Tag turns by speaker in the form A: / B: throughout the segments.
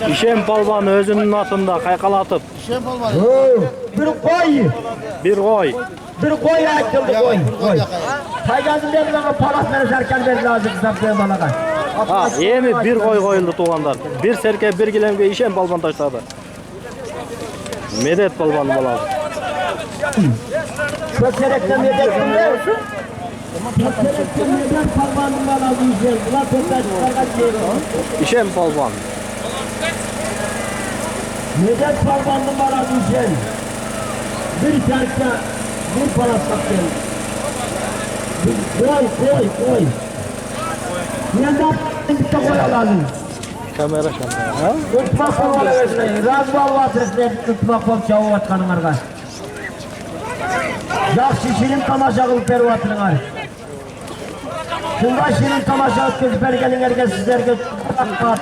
A: İşem palvan özünün atında kaykalatıp.
B: İşem palvan.
C: Bir koy.
A: Bir koy.
C: Bir koy açıldı koy. Taygazın der bana palas verirken ver lazım zaptaya bana.
A: Ha, yeni bir koy koyuldu tuğanlar. Bir serke bir gilemge işem palvan taşladı. Medet palvan balas.
C: Çok serekten medet biliyor musun? Çok serekten medet palvanın balas işem. Ulan tekrar çıkarkat diyelim.
A: İşem palvan.
C: Medet palvanın balas işem. Bir serke bir palas kaptayım. Koy. Yandan bir de koy lazım.
A: Kamera şampiyon.
C: Tutmak kovalı versin. Razval vatresine tutmak kovalı çavu vatkanın arka. Yakşı şirin tamaşa kılıp beri vatının arka. Şunda şirin tamaşa kılıp belgenin erken sizlerge tutmak.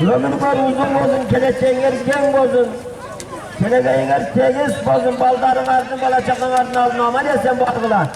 C: Ömür var uzun keleçeğin erken bozun. Kelebeğin erkeğiz bozun. Baldarın ardın balacakın ardın aldın ama ne sen bu argılar.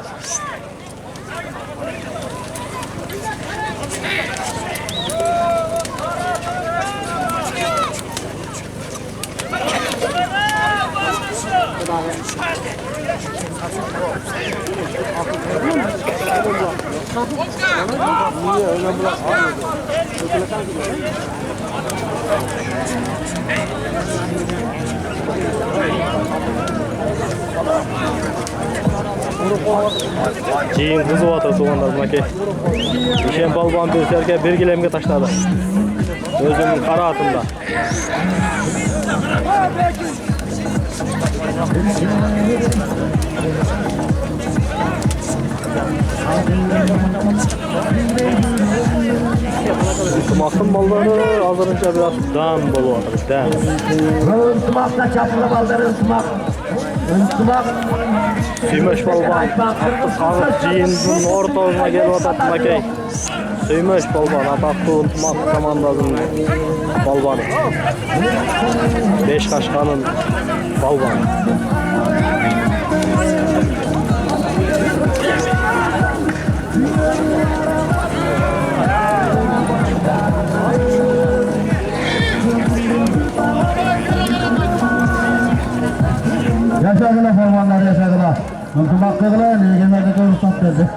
A: Ciğin kızı vatır tuğanlar bunaki. İşem palvan bir serke bir gilemge taşladı. Özünün kara atında. Tumakın balları azırınca biraz dam bolu atır. Dam.
C: Tumakla çapılı balları tumak. Tumak.
A: Suymuş balban. Kağıt ciğinin ortasına gel vatat makey. Suymuş balban. Ataklı tumak komandasının balbanı. Beş kaşkanın balbanı.
B: Yaşadılar formanlar yaşadılar. Unutmak kıgılar, ilgimerde de ulusat dedi.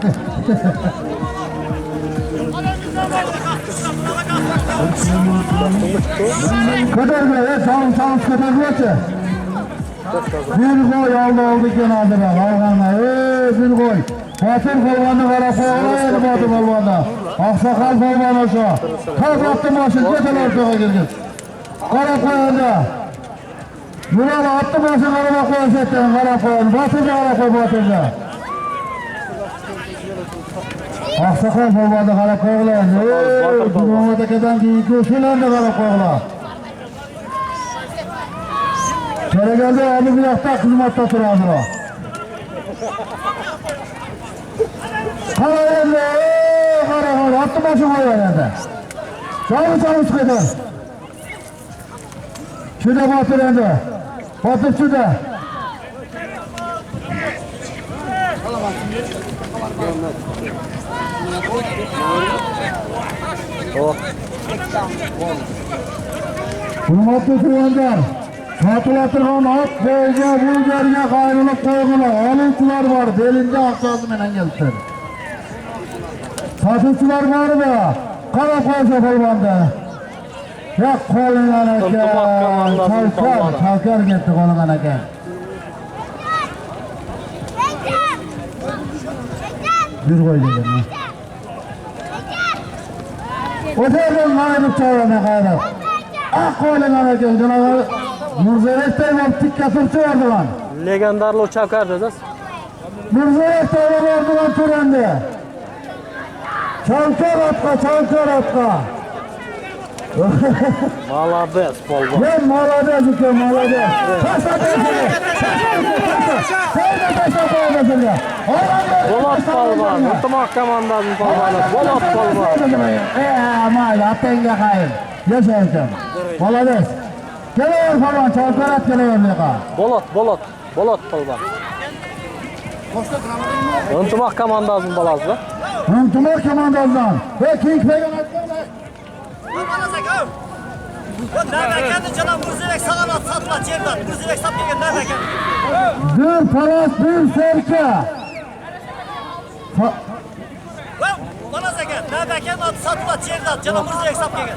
B: Kötürgü, sağ kötürgü. Bir koy oldu kenarda. Alğanlar, bir koy. Fatır formanı kara koyala elmadı formanı. Aksakal formanı şu. Kalk attı maşın, geçeler soğa girdik. Kara koyanda. Yunan attı başı karama koyun setten, kara koyun, batınca kara koy batınca. Aksakal formanı kara koyulan, Muhammed'den giyikli usulandı kara koyulan. Şöyle geldi abi bir hafta kızmatta turağıdır o. Kara yerli, kara koyun, attı başı koyulan yerinde. Çabuk çıkıyor. Şurada batır yerinde. Batır şurada. Bunu batır şurada. Satılatırgan at boyga bu yerge kayrılıp koygular. Alıntılar var. Belinde akçası menen gelsin. Satışçılar var mı? Kara koysa kolbanda. Ya kolun anake. Çalkar gitti kolun anake. Bir koy dedim. O sefer kanaydık çağırana kadar. Ah kolun anake. Murzerek'te var tikkatırçı vardı lan.
A: Legendarlı uçakar dediniz.
C: Murzerek'te vardı lan törende. Çalkar atka.
A: Malades palvan.
C: Ben malades iken malades. Taşla taşla.
A: Bolat palvan. Unutmak komandasının palvanı. Bolat palvan.
C: Amal apenge kayın. Yaşayacağım. Malades. Geliyor falan çalkarat geliyor leka.
A: Bolat palvan. Unutmak komandasının balazı.
C: Unutmak komandasından. Ve King Peygamber.
D: Bekam. Nerede canım Murzibek sağan at satla Cevdat. Murzibek sap gegen nerede kendi?
B: Bir palas, bir serke.
D: Bana zeket. Nerede kendi at satla Cevdat. Canım Murzibek sap gegen.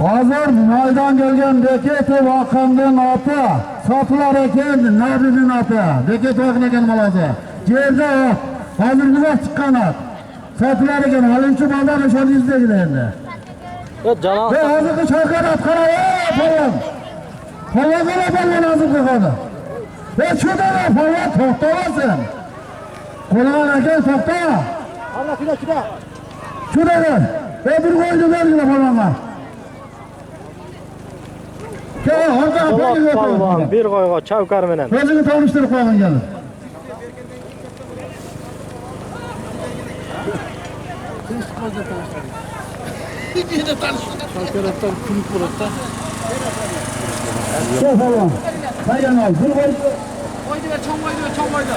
B: Hazır maydan gelgen Deketi Vakan'ın atı. Satılar eken Nabi'nin atı. Deketi Vakan eken malazı. Cevde at. Hazır güzel çıkan at. Satılar eken Halimçi Baldan Eşoğlu izleyicilerinde.
A: Cana
B: Ve hazırkı şarkı at kara. Falan. Falan kala hazırkı kala. Ve şurada da falan toktalasın. Kulağın eken tokta.
C: Allah şurada.
B: Şurada da. Ve bir koydu vergile falanlar.
A: Polat Palvan bir koyga çavkar menen.
B: Özünü tanıştırıp koyun gelin. Gel falan. Sayın al. Bir koy.
D: Koydu ver çam koydu ver çam koydu.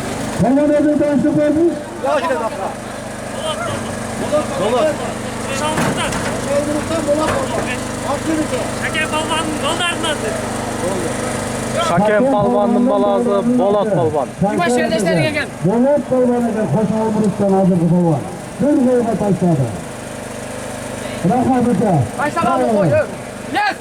B: Falan özünü tanıştırıp koyun.
A: Şakem Palvan'ın balası Polat Palvan.
B: Baş yerleşlerine gel. Polat Palvan'a gel. Koşa olmuştan hazır bu Palvan. Bir koyuna taşladı. Rahmet et.
E: Başla abi koy. Yes.